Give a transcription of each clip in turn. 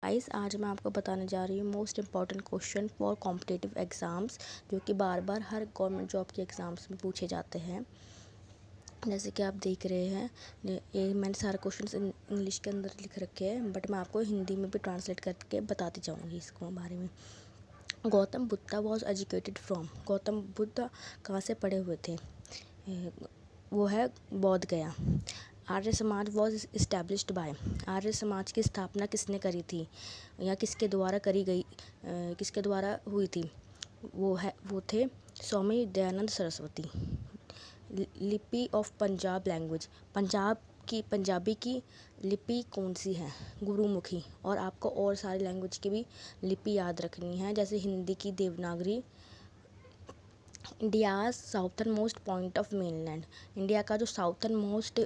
Guys, आज मैं आपको बताने जा रही हूँ most important question for competitive exams, जो कि बार बार हर गवर्नमेंट जॉब के एग्ज़ाम्स में पूछे जाते हैं। जैसे कि आप देख रहे हैं, ये मैंने सारे क्वेश्चंस इंग्लिश के अंदर लिख रखे हैं, बट मैं आपको हिंदी में भी ट्रांसलेट करके बताती जाऊँगी इसको बारे में। Gautam Buddha was educated from. Gautam Buddha कहाँ से पढ़े हुए थे? वो है बौद्ध गया। Arya Samaj was established bye. Arya Samaj की स्थापना किसने करी थी या किसके द्वारा करी गई, किसके द्वारा हुई थी? वो थे स्वामी दयानंद सरस्वती। लिपि ऑफ पंजाब लैंग्वेज। पंजाबी की लिपि कौन सी है? गुरुमुखी। और आपको और सारी लैंग्वेज की भी लिपि याद रखनी है, जैसे हिंदी की Devanagari. India's southern most point of mainland. India का जो साउथर्न मोस्ट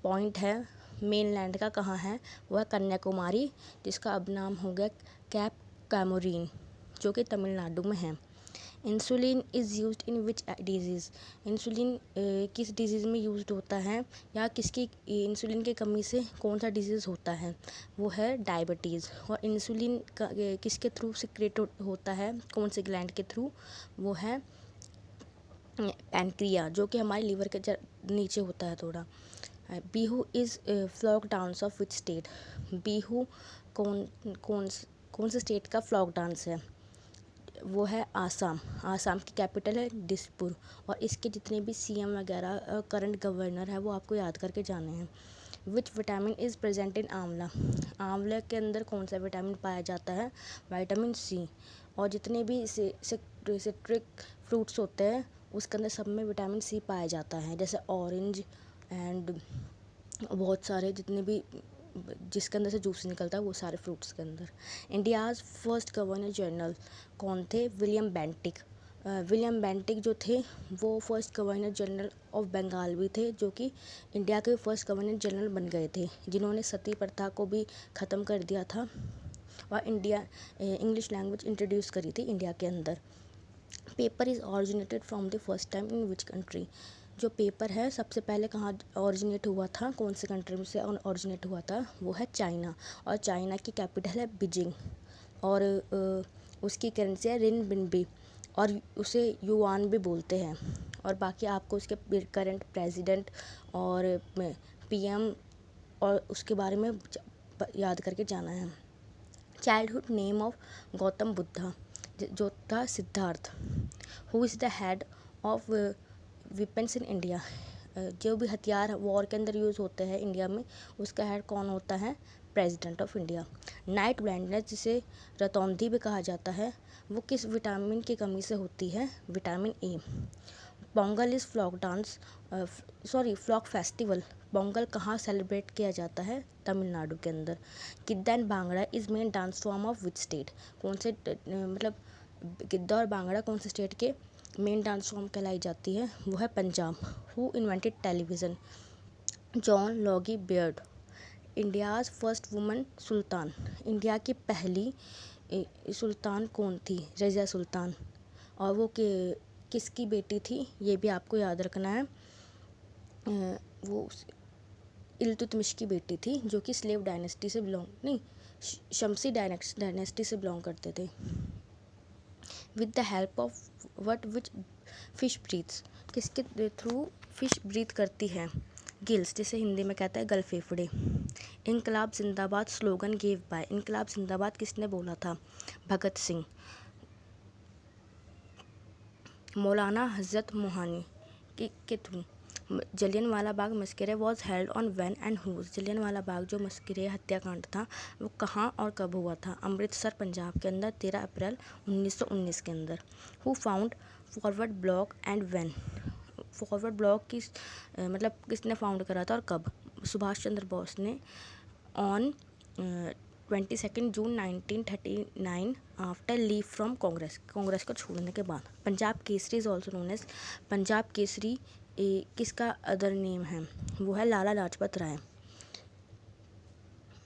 पॉइंट है मेनलैंड का कहाँ है? वह कन्याकुमारी, जिसका अब नाम हो गया कैप कैमोरीन, जो कि तमिलनाडु में है। Insulin is used in which disease. Insulin किस डिजीज़ में यूज्ड होता है, या किसकी इंसुलिन की कमी से कौन सा डिजीज़ होता है? वो है डायबिटीज़। और इंसुलिन किसके थ्रू सिक्रेट होता है, कौन से ग्लैंड के थ्रू? वो है पैनक्रिया, जो कि हमारे लीवर के नीचे होता है थोड़ा। Bihu is folk dance of which state. Bihu कौन से स्टेट का फ्लॉक डांस है? वो है आसाम। आसाम की कैपिटल है दिसपुर। और इसके जितने भी सीएम वगैरह करंट गवर्नर है वो आपको याद करके जाने हैं। Which vitamin is present in आंवला। आंवले के अंदर कौन सा विटामिन पाया जाता है? Vitamin C. और जितने भी सिट्रिक फ्रूट्स होते हैं उसके अंदर सब में विटामिन सी पाया जाता है, जैसे ऑरेंज एंड बहुत सारे जितने भी जिसके अंदर से जूस निकलता है वो सारे फ्रूट्स के अंदर। इंडियाज़ फर्स्ट गवर्नर जनरल कौन थे? William Bentinck. विलियम बेंटिक जो थे वो first governor general of Bengal भी थे, जो कि इंडिया के फर्स्ट गवर्नर जनरल बन गए थे, जिन्होंने सती प्रथा को भी ख़त्म कर दिया था और इंग्लिश लैंग्वेज इंट्रोड्यूस करी थी इंडिया के अंदर। Paper is originated from the first time in which country. जो पेपर है सबसे पहले कहाँ ऑरिजिनेट हुआ था, कौन से कंट्री से ऑरिजिनेट हुआ था? वो है चाइना। और चाइना की कैपिटल है बीजिंग। और उसकी करेंसी है रिनबिनबी, और उसे युआन भी बोलते हैं। और बाकी आपको उसके करंट प्रेसिडेंट और पीएम और उसके बारे में याद करके जाना है। Childhood name of Gautam Buddha जो था Siddharth. Who is the head of weapons in India. जो भी हथियार वॉर के अंदर यूज़ होते हैं इंडिया में, उसका हेड कौन होता है? President of India. Night blindness, जिसे रतौंधी भी कहा जाता है, वो किस विटामिन की कमी से होती है? Vitamin A. Pongal is folk festival. Pongal कहाँ सेलिब्रेट किया जाता है? तमिलनाडु के अंदर। Giddha and Bhangra is main dance form of which state. कौन से मतलब गिद्दा और भांगड़ा कौन से स्टेट के मेन डांस फॉर्म कहलाई जाती है? वो है Punjab. Who invented television? John Loggy beard. India's first woman Sultan. India की पहली सुल्तान कौन थी? रज़िया सुल्तान। और वो किसकी बेटी थी? ये भी आपको याद रखना है। वो इल्तुतमिश की बेटी थी, जो कि स्लेव डायनेस्टी से शमसी डायनेस्टी से बिलोंग करते थे। With the help of which fish breathes. किसके थ्रू फिश ब्रीथ करती है? गिल्स, जिसे हिंदी में कहता है गलफेफड़े। इनकलाब जिंदाबाद स्लोगन गिव बाय। इनकलाब जिंदाबाद किसने बोला था? भगत सिंह। मौलाना हजरत मोहानी के through Jallianwala Bagh massacre was held on when and whose. Jallianwala Bagh जो मस्करे हत्याकांड था वो कहाँ और कब हुआ था? अमृतसर पंजाब के अंदर 13 अप्रैल 1919 के अंदर। Who found forward block and when. Forward block किसने फाउंड करा था और कब? सुभाष चंद्र बोस ने on 22 June 1939 after leave from Congress को छोड़ने के बाद। Punjab Kesari is also known as Punjab Kesari किसका अदर नेम है? वो है लाला लाजपत राय।